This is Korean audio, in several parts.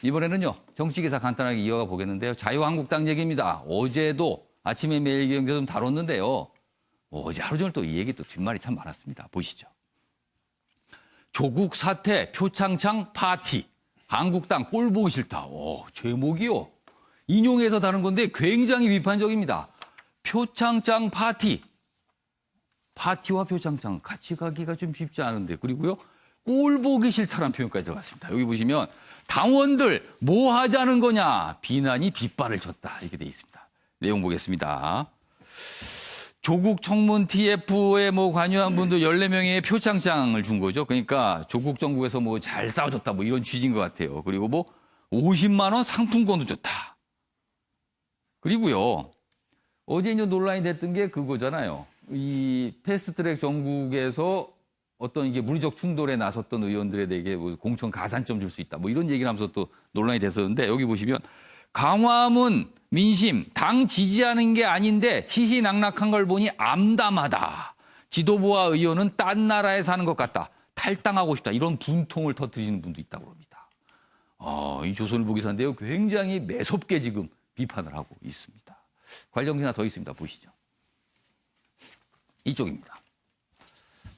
이번에는요, 정치기사 간단하게 이어가 보겠는데요. 자유한국당 얘기입니다. 어제도 아침에 매일경제 좀 다뤘는데요. 어제 하루 종일 또 이 얘기 또 뒷말이 참 많았습니다. 보시죠. 조국 사태 표창장 파티. 한국당 꼴 보기 싫다. 제목이요. 인용해서 다른 건데 굉장히 비판적입니다. 표창장 파티. 파티와 표창장 같이 가기가 좀 쉽지 않은데. 그리고요. 꼴 보기 싫다라는 표현까지 들어갔습니다. 여기 보시면 당원들 뭐 하자는 거냐. 비난이 빗발을 쳤다. 이렇게 돼 있습니다. 내용 보겠습니다. 조국 청문 TF에 관여한 분들 14명의 표창장을 준 거죠. 그러니까 조국 정부에서 잘 싸워줬다 이런 취지인 것 같아요. 그리고 50만 원 상품권도 줬다. 그리고요. 어제 이제 논란이 됐던 게 그거잖아요. 이 패스트트랙 정국에서 어떤 이게 물리적 충돌에 나섰던 의원들에게 공천 가산점 줄 수 있다. 이런 얘기를 하면서 또 논란이 됐었는데 여기 보시면 강화문 민심, 당 지지하는 게 아닌데 희희낙낙한 걸 보니 암담하다. 지도부와 의원은 딴 나라에 사는 것 같다. 탈당하고 싶다. 이런 분통을 터뜨리는 분도 있다고 합니다. 이 조선일보 기사인데요. 굉장히 매섭게 지금 비판을 하고 있습니다. 관련 기사 더 있습니다. 보시죠. 이쪽입니다.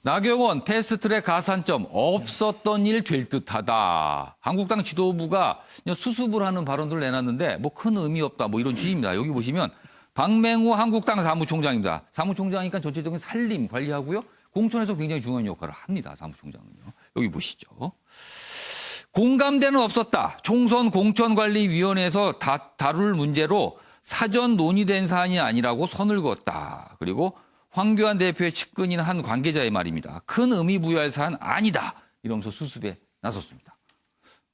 나경원 패스트트랙 가산점 없었던 일 될 듯하다. 한국당 지도부가 수습을 하는 발언들을 내놨는데 큰 의미 없다. 이런 취지입니다. 여기 보시면 박맹우 한국당 사무총장입니다. 사무총장이니까 전체적인 살림 관리하고요. 공천에서 굉장히 중요한 역할을 합니다. 사무총장은요. 여기 보시죠. 공감대는 없었다. 총선 공천관리위원회에서 다룰 문제로 사전 논의된 사안이 아니라고 선을 그었다. 그리고 황교안 대표의 측근인 한 관계자의 말입니다. 큰 의미 부여할 사안 아니다. 이러면서 수습에 나섰습니다.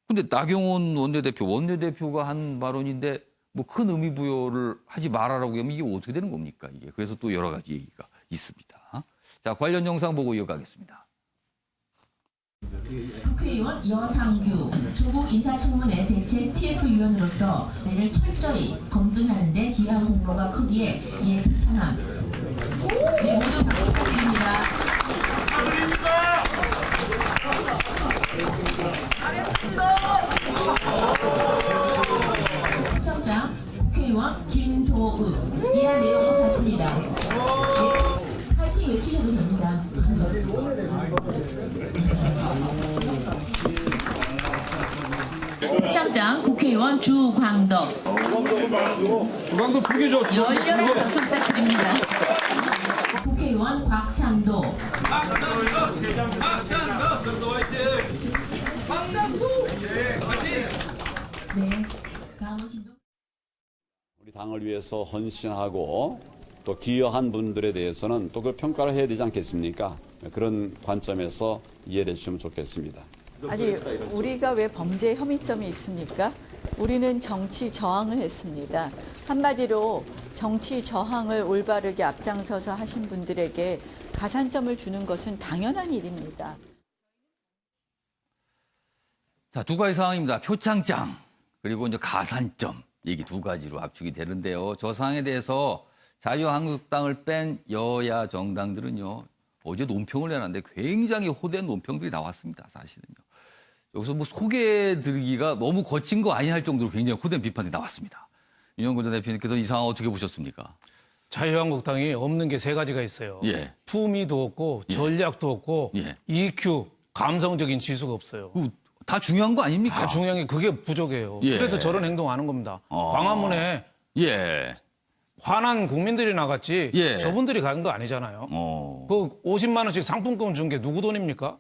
근데 나경원 원내대표가 한 발언인데 큰 의미 부여를 하지 말아라고 하면 이게 어떻게 되는 겁니까? 이게. 그래서 또 여러 가지 얘기가 있습니다. 자, 관련 영상 보고 이어가겠습니다. 국회의원 여상규 조국 인사청문회 대책 TF위원으로서 이를 철저히 검증하는 데 기여한 공로가 크기에 이에 비참함. 네, 모두 박수 부탁드립니다. 시청자 국회의원 김도읍 이하 내용은 같습니다. 네, 파이팅 외치셔도 됩니다. 시청장 국회의원 주광덕 크게 줘. 열렬한 박수 부탁드립니다. 국회의원 곽상도 네, 다음은 김동 우리 당을 위해서 헌신하고 또 기여한 분들에 대해서는 또 그 평가를 해야 되지 않겠습니까? 그런 관점에서 이해해 주시면 좋겠습니다. 아니, 우리가 왜 범죄 혐의점이 있습니까? 우리는 정치 저항을 했습니다. 한마디로 정치 저항을 올바르게 앞장서서 하신 분들에게 가산점을 주는 것은 당연한 일입니다. 자, 두 가지 상황입니다. 표창장 그리고 이제 가산점 얘기 두 가지로 압축이 되는데요. 저 상황에 대해서 자유한국당을 뺀 여야 정당들은요. 어제 논평을 내놨는데 굉장히 호된 논평들이 나왔습니다. 사실은요. 여기서 소개드리기가 너무 거친 거 아니냐 할 정도로 굉장히 호된 비판이 나왔습니다. 윤영근 전 대표님께서 이 상황 어떻게 보셨습니까? 자유한국당이 없는 게 세 가지가 있어요. 예. 품위도 없고 전략도 없고 예. EQ, 감성적인 지수가 없어요. 다 중요한 거 아닙니까? 다 중요한 게 그게 부족해요. 예. 그래서 저런 행동하는 겁니다. 광화문에 예. 화난 국민들이 나갔지 예. 저분들이 간 거 아니잖아요. 그 50만 원씩 상품권 준 게 누구 돈입니까?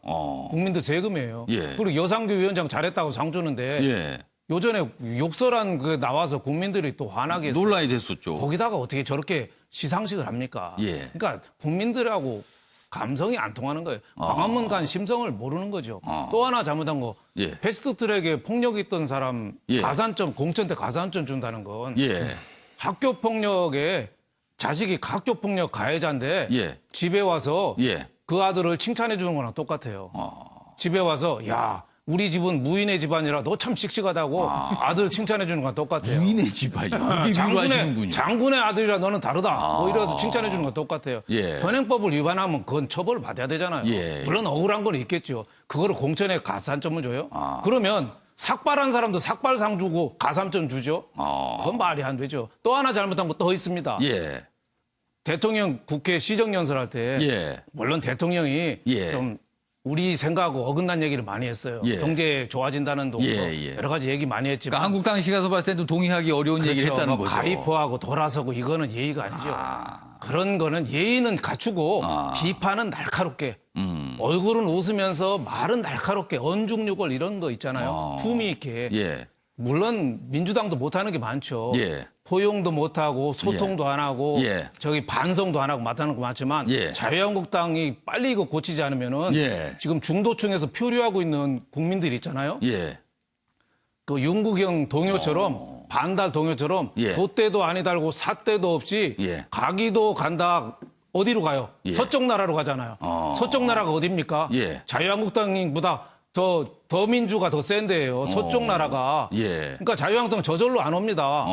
국민들 세금이에요. 예. 그리고 여상규 위원장 잘했다고 상 주는데 예. 요전에 욕설한 그 나와서 국민들이 또 화나게 했어요. 논란이 됐었죠. 거기다가 어떻게 저렇게 시상식을 합니까? 예. 그러니까 국민들하고 감성이 안 통하는 거예요. 광화문 간 심성을 모르는 거죠. 또 하나 잘못한 거 예. 패스트트랙에 폭력이 있던 사람 예. 가산점 공천 때 가산점 준다는 건 예. 학교 폭력에 자식이 학교 폭력 가해자인데 예. 집에 와서 예. 그 아들을 칭찬해 주는 거랑 똑같아요. 집에 와서 야 우리 집은 무인의 집안이라 너 참 씩씩하다고 아들 칭찬해 주는 거랑 똑같아요. 무인의 집안이요. 이게 위로하시는군요. 장군의 아들이라 너는 다르다. 이래서 칭찬해 주는 건 똑같아요. 예. 현행법을 위반하면 그건 처벌을 받아야 되잖아요. 예. 물론 억울한 건 있겠죠. 그거를 공천에 가산점을 줘요? 그러면 삭발한 사람도 삭발상 주고 가산점 주죠. 그건 말이 안 되죠. 또 하나 잘못한 거 또 있습니다. 예. 대통령 국회 시정연설할 때 예. 물론 대통령이 예. 좀 우리 생각하고 어긋난 얘기를 많이 했어요. 예. 경제 좋아진다는 동서 예. 여러 가지 얘기 많이 했지만 그러니까 한국당 시가서 봤을 때도 동의하기 어려운 얘기를 그렇죠. 했다는 뭐 거죠. 가입부하고 돌아서고 이거는 예의가 아니죠. 그런 거는 예의는 갖추고 비판은 날카롭게 얼굴은 웃으면서 말은 날카롭게 언중육을 이런 거 있잖아요. 품위 있게. 예. 물론 민주당도 못하는 게 많죠. 예. 포용도 못하고 소통도 안 하고 예. 저기 반성도 안 하고 못하는 거 많지만 예. 자유한국당이 빨리 이거 고치지 않으면은 예. 지금 중도층에서 표류하고 있는 국민들 있잖아요. 예. 그 윤국영 동요처럼 반달 동요처럼 예. 돛대도 아니 달고 삿대도 없이 예. 가기도 간다. 어디로 가요? 예. 서쪽 나라로 가잖아요. 서쪽 나라가 어딥니까? 예. 자유한국당보다 더 민주가 더 센데요. 서쪽 나라가. 예. 그러니까 자유한국당 저절로 안 옵니다.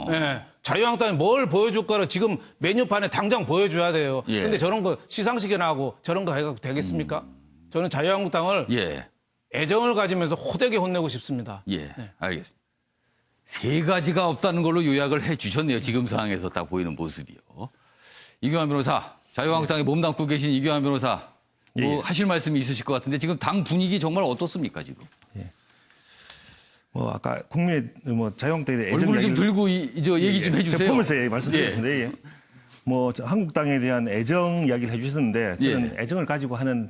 예. 자유한국당이 뭘 보여줄까를 지금 메뉴판에 당장 보여줘야 돼요. 예. 근데 저런 거 시상식이나 하고 저런 거 해도 되겠습니까? 저는 자유한국당을 예. 애정을 가지면서 호되게 혼내고 싶습니다. 예. 알겠습니다. 세 가지가 없다는 걸로 요약을 해 주셨네요. 지금 상황에서 딱 보이는 모습이요. 이규환 변호사, 자유한국당에 몸담고 계신 이규환 변호사, 뭐 하실 말씀이 있으실 것 같은데 지금 당 분위기 정말 어떻습니까 지금? 뭐 아까 국민의 뭐 자유한국당에 대해 얼굴 좀 이야기를- 들고 저 얘기 좀 해주세요. 제가 보면서 말씀드렸는데 뭐 한국당에 대한 애정 이야기를 해주셨는데 저는 애정을 가지고 하는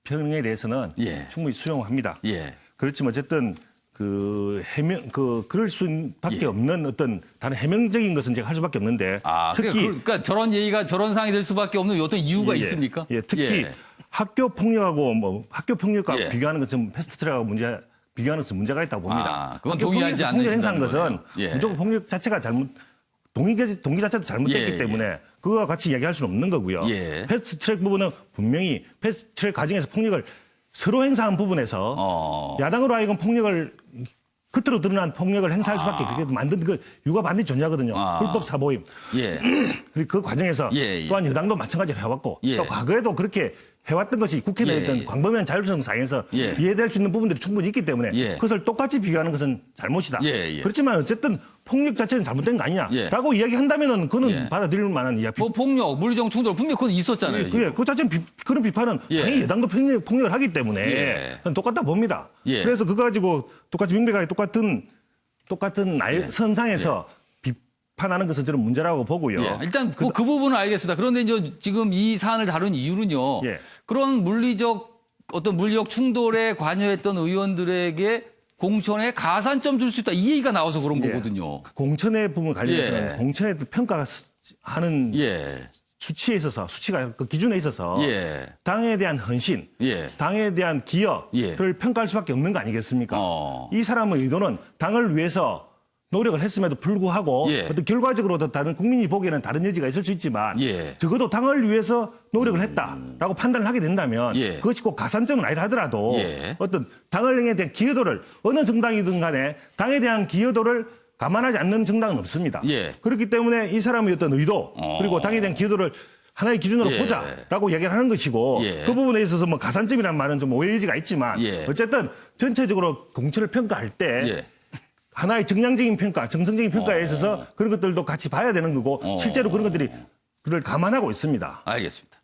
비평에 대해서는 예. 충분히 수용합니다. 예. 그렇지만 어쨌든 그럴 수밖에 예. 없는 어떤 다른 해명적인 것은 제가 할 수밖에 없는데 특히 그러니까 저런 얘기가 저런 상황이 될 수밖에 없는 어떤 이유가 있습니까? 특히 학교 폭력하고 뭐 학교 폭력과 예. 비교하는 것은 패스트트랙하고 비교하는 것은 문제가 있다고 봅니다. 그건 학교 동의하지 폭력에서 폭력 않으신다는 행사한 것은 거예요. 예. 무조건 폭력 자체가 동기 자체도 잘못됐기 예, 때문에 그거와 같이 이야기할 수는 없는 거고요. 예. 패스트트랙 부분은 분명히 패스트트랙 과정에서 폭력을 서로 행사한 부분에서 야당으로 하여금 폭력을 겉으로 드러난 폭력을 행사할 수밖에 그게 만든 그 이유가 반드시 존재하거든요. 불법 사보임. 예. 그리고 그 과정에서 예. 또한 여당도 마찬가지로 해왔고 예. 또 과거에도 그렇게 해왔던 것이 국회 내에 예. 있던 광범위한 자율성 상에서 예. 이해될 수 있는 부분들이 충분히 있기 때문에 예. 그것을 똑같이 비교하는 것은 잘못이다. 예. 그렇지만 어쨌든 폭력 자체는 잘못된 거 아니냐라고 예. 이야기한다면은 그거는 예. 받아들일 만한 이야기. 뭐 폭력, 물리적 충돌 분명 그건 있었잖아요. 지금. 그 자체는 그런 비판은 예. 당연히 여당도 폭력을 하기 때문에 예. 저는 똑같다 봅니다. 예. 그래서 그거 가지고 똑같이 명백하게 똑같은 선상에서 비판하는 것은 저는 문제라고 보고요. 예. 일단 그 부분은 알겠습니다. 그런데 이제 지금 이 사안을 다룬 이유는요. 예. 그런 물리적 충돌에 관여했던 의원들에게 공천에 가산점 줄 수 있다. 이 얘기가 나와서 그런 예. 거거든요. 공천의 부분 관련해서는 예. 공천의 평가하는 예. 수치에 있어서 수치가 그 기준에 있어서 예. 당에 대한 헌신, 예. 당에 대한 기여를 예. 평가할 수밖에 없는 거 아니겠습니까? 이 사람의 의도는 당을 위해서 노력을 했음에도 불구하고 예. 어떤 결과적으로 다른 국민이 보기에는 다른 여지가 있을 수 있지만 예. 적어도 당을 위해서 노력을 했다라고 판단을 하게 된다면 예. 그것이 꼭 가산점은 아니라 하더라도 예. 어떤 당에 대한 기여도를 어느 정당이든 간에 당에 대한 기여도를 감안하지 않는 정당은 없습니다. 예. 그렇기 때문에 이 사람의 어떤 의도 그리고 당에 대한 기여도를 하나의 기준으로 예. 보자라고 얘기를 하는 것이고 예. 그 부분에 있어서 뭐 가산점이라는 말은 좀 오해 여지가 있지만 예. 어쨌든 전체적으로 공천을 평가할 때 예. 하나의 정량적인 평가, 정성적인 평가에 있어서 그런 것들도 같이 봐야 되는 거고 실제로 그런 것들이 그걸 감안하고 있습니다. 알겠습니다.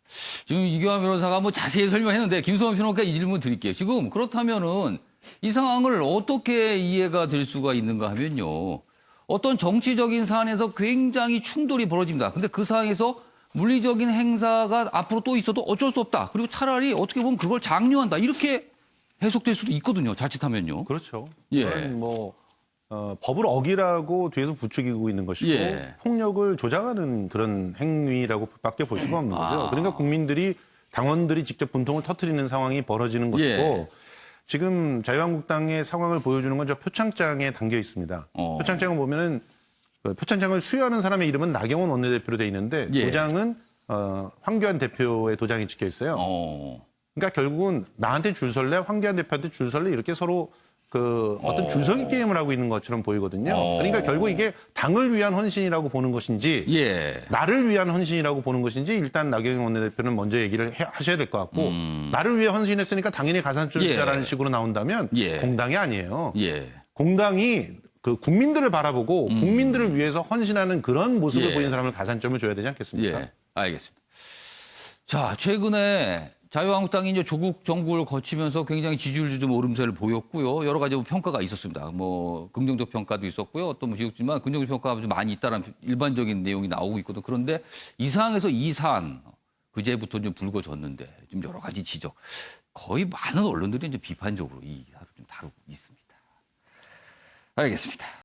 지금 이규환 변호사가 뭐 자세히 설명했는데 김성원 평론가 이 질문 드릴게요. 지금 그렇다면은 이 상황을 어떻게 이해가 될 수가 있는가 하면요. 어떤 정치적인 사안에서 굉장히 충돌이 벌어집니다. 근데 그 상황에서 물리적인 행사가 앞으로 또 있어도 어쩔 수 없다. 그리고 차라리 어떻게 보면 그걸 장려한다. 이렇게 해석될 수도 있거든요. 자칫하면요. 그렇죠. 예. 그건 뭐 법을 어기라고 뒤에서 부추기고 있는 것이고 예. 폭력을 조장하는 그런 행위라고밖에 볼 수가 없는 거죠. 그러니까 국민들이 당원들이 직접 분통을 터뜨리는 상황이 벌어지는 것이고 예. 지금 자유한국당의 상황을 보여주는 건 저 표창장에 담겨 있습니다. 표창장을 보면은 그 표창장을 수여하는 사람의 이름은 나경원 원내대표로 돼 있는데 예. 도장은 황교안 대표의 도장이 찍혀 있어요. 그러니까 결국은 나한테 줄 설래, 황교안 대표한테 줄 설래 이렇게 서로 어떤 줄서기 게임을 하고 있는 것처럼 보이거든요. 그러니까 결국 이게 당을 위한 헌신이라고 보는 것인지 예. 나를 위한 헌신이라고 보는 것인지 일단 나경원 원내대표는 먼저 얘기를 하셔야 될 것 같고 나를 위해 헌신했으니까 당연히 가산점이다라는 예. 식으로 나온다면 예. 공당이 아니에요. 예. 공당이 그 국민들을 바라보고 국민들을 위해서 헌신하는 그런 모습을 예. 보이는 사람을 가산점을 줘야 되지 않겠습니까? 예. 알겠습니다. 자, 최근에 자유한국당이 이제 조국 정부를 거치면서 굉장히 지지율 좀 오름세를 보였고요. 여러 가지 평가가 있었습니다. 뭐 긍정적 평가도 있었고요. 또 뭐 지었지만 긍정적 평가가 좀 많이 있다는 일반적인 내용이 나오고 있거든. 그런데 이 상황에서 이 사안 그제부터 좀 불거졌는데 좀 여러 가지 지적. 거의 많은 언론들이 이제 비판적으로 이 사안을 좀 다루고 있습니다. 알겠습니다.